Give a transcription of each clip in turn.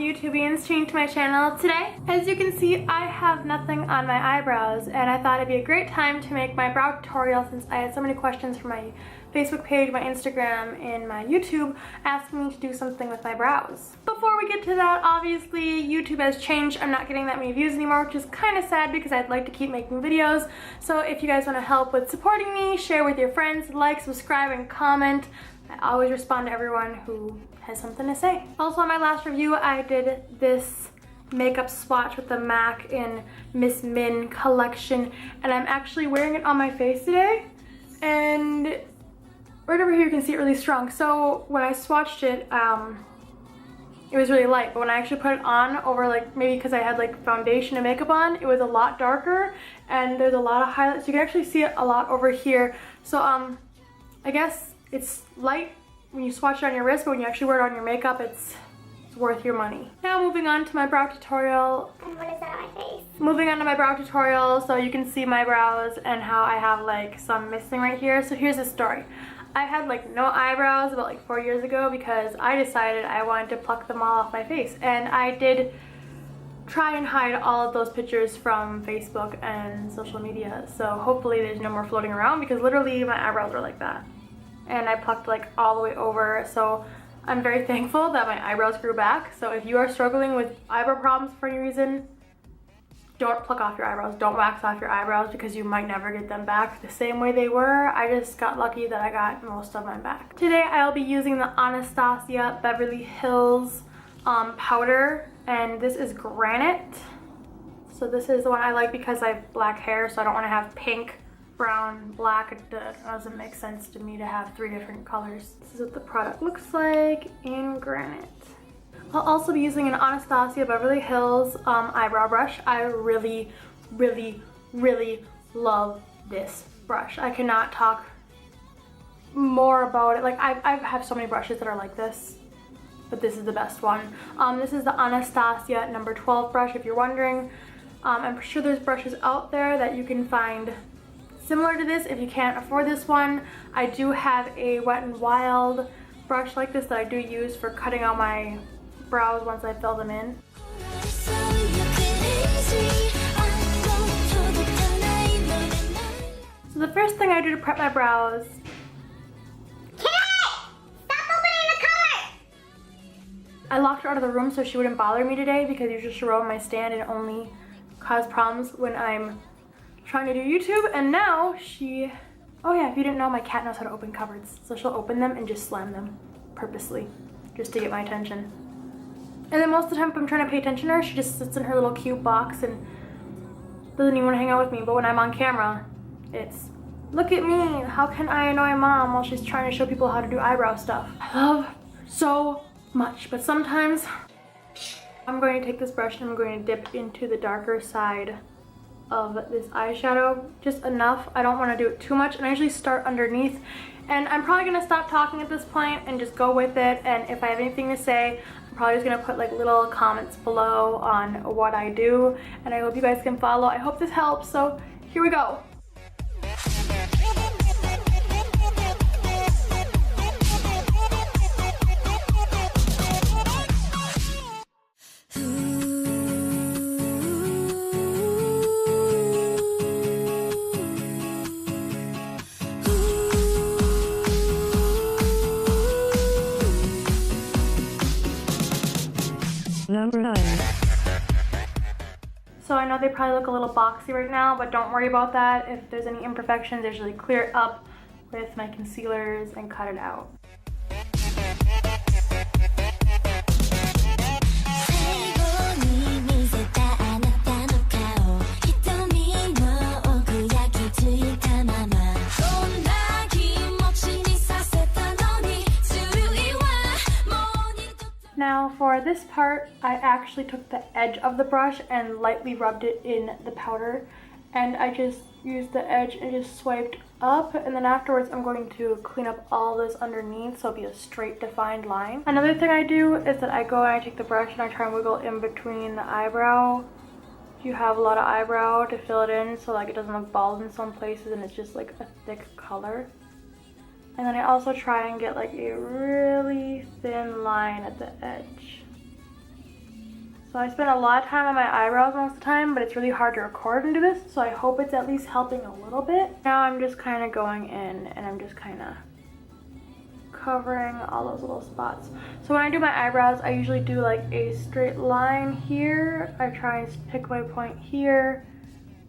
YouTubians tuning to my channel today. As you can see, I have nothing on my eyebrows and I thought it'd be a great time to make my brow tutorial since I had so many questions from my Facebook page, my Instagram, and my YouTube asking me to do something with my brows. Before we get to that, obviously YouTube has changed. I'm not getting that many views anymore, which is kind of sad because I'd like to keep making videos. So if you guys want to help with supporting me, share with your friends, like, subscribe, and comment. I always respond to everyone who has something to say. Also, on my last review, I did this makeup swatch with the MAC in N.U.M.B.E.R collection, and I'm actually wearing it on my face today. And right over here, you can see it really strong. So when I swatched it, it was really light, but when I actually put it on over, like, maybe because I had like foundation and makeup on, it was a lot darker, and there's a lot of highlights. You can actually see it a lot over here. So I guess it's light when you swatch it on your wrist, but when you actually wear it on your makeup, it's worth your money. Now moving on to my brow tutorial. And what is that on my face? Moving on to my brow tutorial, so you can see my brows and how I have like some missing right here. So here's the story. I had like no eyebrows about like 4 years ago because I decided I wanted to pluck them all off my face, and I did try and hide all of those pictures from Facebook and social media. So hopefully there's no more floating around, because literally my eyebrows were like that. And I plucked like all the way over, so I'm very thankful that my eyebrows grew back. So if you are struggling with eyebrow problems for any reason, don't pluck off your eyebrows, don't wax off your eyebrows, because you might never get them back the same way they were. I just got lucky that I got most of mine back. Today I'll be using the Anastasia Beverly Hills powder, and this is Granite. So this is the one I like because I have black hair, so I don't want to have pink, brown, black. It doesn't make sense to me to have 3 different colors. This is what the product looks like in Granite. I'll also be using an Anastasia Beverly Hills eyebrow brush. I really, really, really love this brush. I cannot talk more about it. Like, I have so many brushes that are like this, but this is the best one. This is the Anastasia number 12 brush, if you're wondering. I'm sure there's brushes out there that you can find similar to this if you can't afford this one. I do have a Wet n Wild brush like this that I do use for cutting out my brows once I fill them in. So the first thing I do to prep my brows. Stop opening the color! I locked her out of the room so she wouldn't bother me today, because usually she'll roll on my stand and only cause problems when I'm trying to do YouTube. And now she, oh yeah, if you didn't know, my cat knows how to open cupboards, so she'll open them and just slam them purposely just to get my attention. And then most of the time if I'm trying to pay attention to her, she just sits in her little cute box and doesn't even want to hang out with me. But when I'm on camera, it's, look at me, how can I annoy mom while she's trying to show people how to do eyebrow stuff? I love her so much, but sometimes I'm going to take this brush and I'm going to dip into the darker side of this eyeshadow, just enough. I don't want to do it too much, and I usually start underneath. And I'm probably going to stop talking at this point and just go with it, and if I have anything to say, I'm probably just going to put like little comments below on what I do, and I hope you guys can follow. I hope this helps, so here we go. Number 9. So I know they probably look a little boxy right now, but don't worry about that. If there's any imperfections, I usually clear it up with my concealers and cut it out. Now for this part, I actually took the edge of the brush and lightly rubbed it in the powder, and I just used the edge and just swiped up, and then afterwards I'm going to clean up all this underneath so it'll be a straight defined line. Another thing I do is that I go and I take the brush and I try and wiggle in between the eyebrow. If you have a lot of eyebrow, to fill it in so like it doesn't look bald in some places and it's just like a thick color. And then I also try and get like a really thin line at the edge. So I spend a lot of time on my eyebrows most of the time, but it's really hard to record and do this, so I hope it's at least helping a little bit. Now I'm just kind of going in and I'm just kind of covering all those little spots. So when I do my eyebrows, I usually do like a straight line here. I try and pick my point here.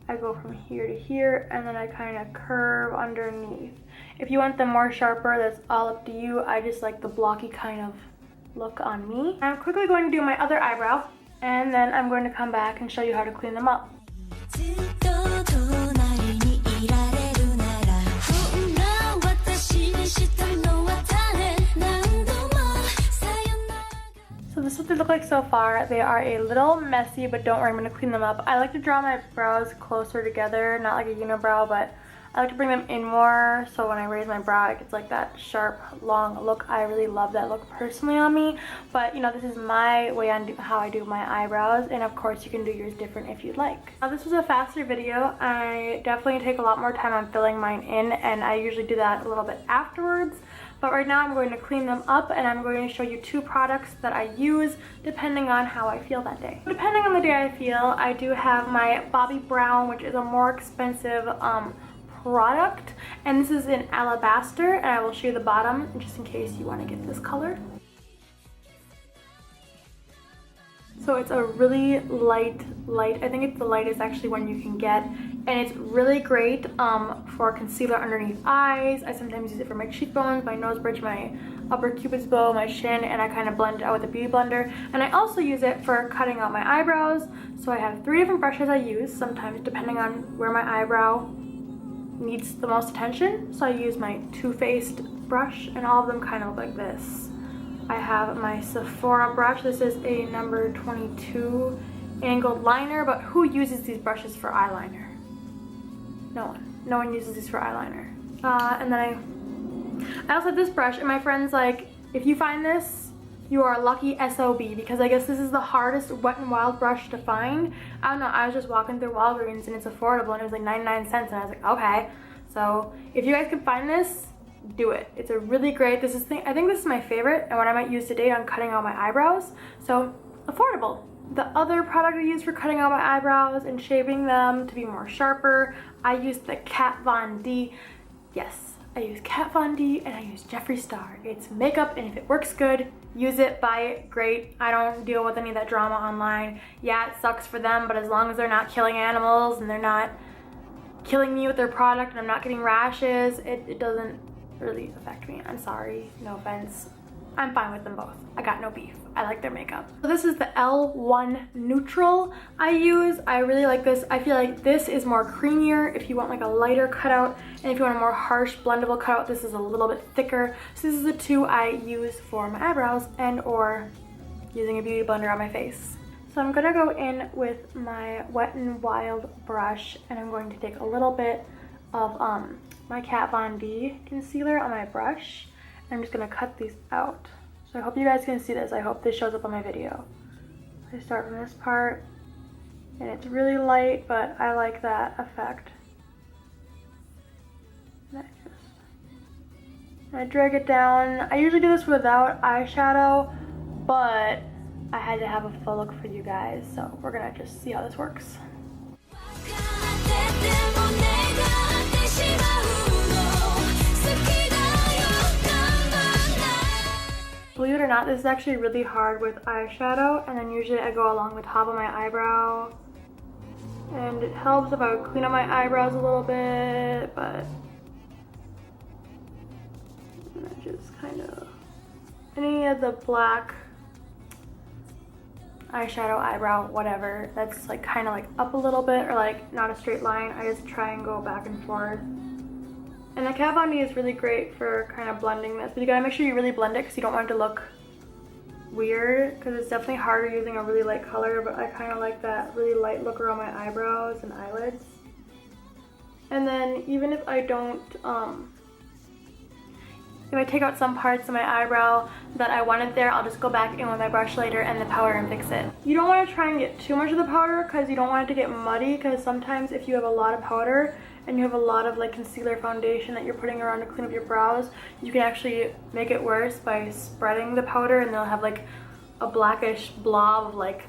I go from here to here, and then I kind of curve underneath. If you want them more sharper, that's all up to you. I just like the blocky kind of look on me. I'm quickly going to do my other eyebrow, and then I'm going to come back and show you how to clean them up. So this is what they look like so far. They are a little messy, but don't worry, I'm going to clean them up. I like to draw my brows closer together, not like a unibrow, but I like to bring them in more, so when I raise my brow, it gets like that sharp, long look. I really love that look personally on me, but you know, this is my way on how I do my eyebrows, and of course you can do yours different if you'd like. Now this was a faster video. I definitely take a lot more time on filling mine in, and I usually do that a little bit afterwards. But right now I'm going to clean them up, and I'm going to show you 2 products that I use depending on how I feel that day. Depending on the day I feel, I do have my Bobbi Brown, which is a more expensive product, and this is in alabaster, and I will show you the bottom just in case you want to get this color. So it's a really light, I think it's the lightest actually one you can get, and it's really great for concealer underneath eyes. I sometimes use it for my cheekbones, my nose bridge, my upper cupid's bow, my chin, and I kind of blend it out with a beauty blender. And I also use it for cutting out my eyebrows. So I have 3 different brushes I use, sometimes depending on where my eyebrow needs the most attention. So I use my Too Faced brush, and all of them kind of look like this. I have my Sephora brush. This is a number 22 angled liner, but who uses these brushes for eyeliner? No one. No one uses these for eyeliner. And then I also have this brush, and my friend's like, if you find this, you are a lucky SOB, because I guess this is the hardest Wet n Wild brush to find. I don't know, I was just walking through Walgreens and it's affordable, and it was like 99 cents, and I was like, okay. So if you guys could find this, do it. It's a really great, I think this is my favorite and what I might use today on cutting out my eyebrows. So affordable. The other product I use for cutting out my eyebrows and shaping them to be more sharper, I use the Kat Von D. Yes, I use Kat Von D and I use Jeffree Star. It's makeup, and if it works good, use it, buy it, great. I don't deal with any of that drama online. Yeah, it sucks for them, but as long as they're not killing animals and they're not killing me with their product and I'm not getting rashes, it doesn't really affect me. I'm sorry, no offense. I'm fine with them both. I got no beef. I like their makeup. So this is the L1 Neutral I use. I really like this. I feel like this is more creamier if you want like a lighter cutout, and if you want a more harsh blendable cutout, this is a little bit thicker. So this is the 2 I use for my eyebrows and or using a beauty blender on my face. So I'm gonna go in with my Wet n Wild brush, and I'm going to take a little bit of my Kat Von D concealer on my brush. I'm just gonna cut these out. So I hope you guys can see this. I hope this shows up on my video. I start from this part, and it's really light, but I like that effect. And I drag it down. I usually do this without eyeshadow, but I had to have a full look for you guys, so we're gonna just see how this works. Believe it or not, this is actually really hard with eyeshadow, and then usually I go along the top of my eyebrow, and it helps if I would clean up my eyebrows a little bit, but I just kind of, any of the black eyeshadow, eyebrow, whatever, that's like kind of like up a little bit, or like not a straight line, I just try and go back and forth. And the Kat Von D is really great for kind of blending this, but you gotta make sure you really blend it because you don't want it to look weird, because it's definitely harder using a really light color, but I kind of like that really light look around my eyebrows and eyelids. And then even if I don't, if I take out some parts of my eyebrow that I wanted there, I'll just go back in with my brush later and the powder and fix it. You don't want to try and get too much of the powder because you don't want it to get muddy, because sometimes if you have a lot of powder and you have a lot of like concealer foundation that you're putting around to clean up your brows, you can actually make it worse by spreading the powder, and they'll have like a blackish blob of like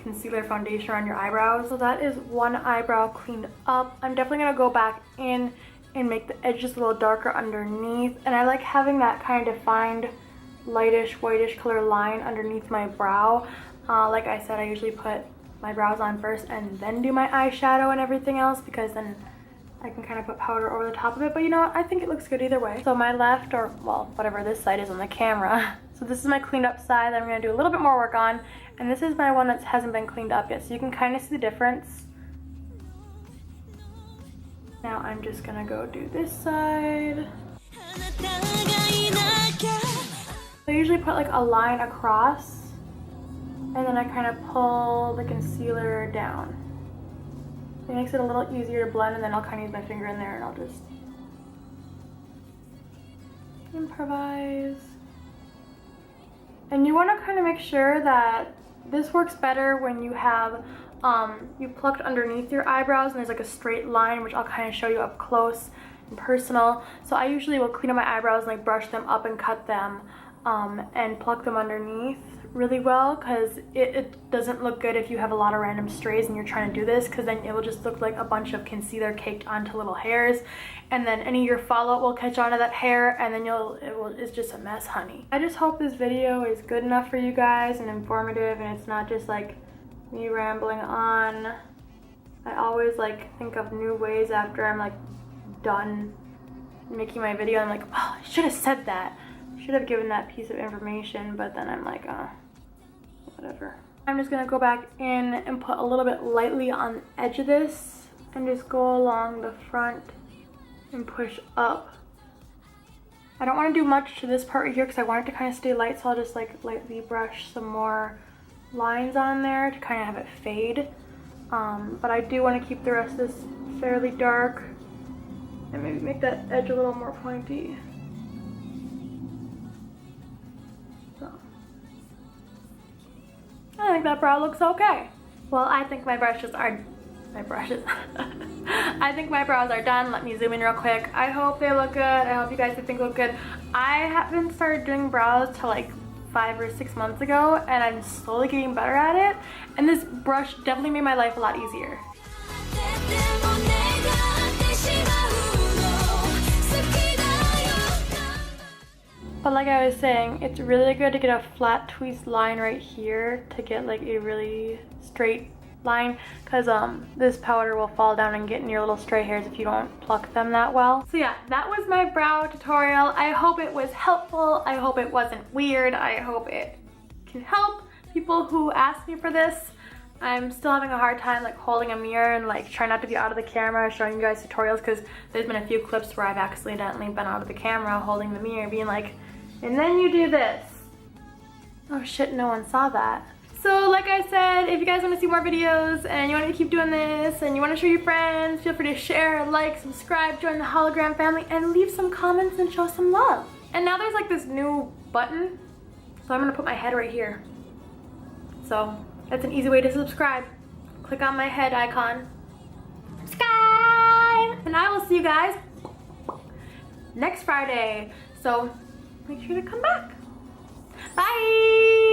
concealer foundation around your eyebrows. So that is one eyebrow cleaned up. I'm definitely gonna go back in and make the edges a little darker underneath. And I like having that kind of defined lightish, whitish color line underneath my brow. Like I said, I usually put my brows on first and then do my eyeshadow and everything else, because then I can kind of put powder over the top of it. But you know what? I think it looks good either way. So my left, or well, whatever this side is on the camera. So this is my cleaned up side that I'm gonna do a little bit more work on. And this is my one that hasn't been cleaned up yet. So you can kind of see the difference. Now I'm just gonna go do this side. So I usually put like a line across, and then I kind of pull the concealer down. It makes it a little easier to blend, and then I'll kind of use my finger in there and I'll just improvise. And you want to kind of make sure that this works better when you have you plucked underneath your eyebrows and there's like a straight line, which I'll kind of show you up close and personal. So I usually will clean up my eyebrows and like brush them up and cut them and pluck them underneath really well, because it doesn't look good if you have a lot of random strays and you're trying to do this, because then it will just look like a bunch of concealer caked onto little hairs, and then any of your fallout will catch onto that hair, and then it's just a mess, honey. I just hope this video is good enough for you guys and informative, and it's not just like me rambling on. I always like think of new ways after I'm like done making my video. I'm like, oh, I should have said that. Should have given that piece of information, but then I'm like, whatever. I'm just gonna go back in and put a little bit lightly on the edge of this and just go along the front and push up. I don't want to do much to this part right here because I want it to kind of stay light, so I'll just like lightly brush some more lines on there to kind of have it fade. But I do want to keep the rest of this fairly dark and maybe make that edge a little more pointy. I think that brow looks okay. Well, I think my brushes are, I think my brows are done. Let me zoom in real quick. I hope they look good. I hope you guys think they look good. I haven't started doing brows till like 5 or 6 months ago, and I'm slowly getting better at it. And this brush definitely made my life a lot easier. But like I was saying, it's really good to get a flat tweezed line right here to get like a really straight line, because this powder will fall down and get in your little stray hairs if you don't pluck them that well. So yeah, that was my brow tutorial. I hope it was helpful. I hope it wasn't weird. I hope it can help people who ask me for this. I'm still having a hard time like holding a mirror and like trying not to be out of the camera showing you guys tutorials, because there's been a few clips where I've accidentally been out of the camera holding the mirror being like, and then you do this. Oh shit, no one saw that. So like I said, if you guys want to see more videos and you want me to keep doing this and you want to show your friends, feel free to share, like, subscribe, join the Hologram family, and leave some comments and show some love. And now there's like this new button, so I'm gonna put my head right here. So that's an easy way to subscribe. Click on my head icon. Subscribe! And I will see you guys next Friday. So make sure to come back. Bye!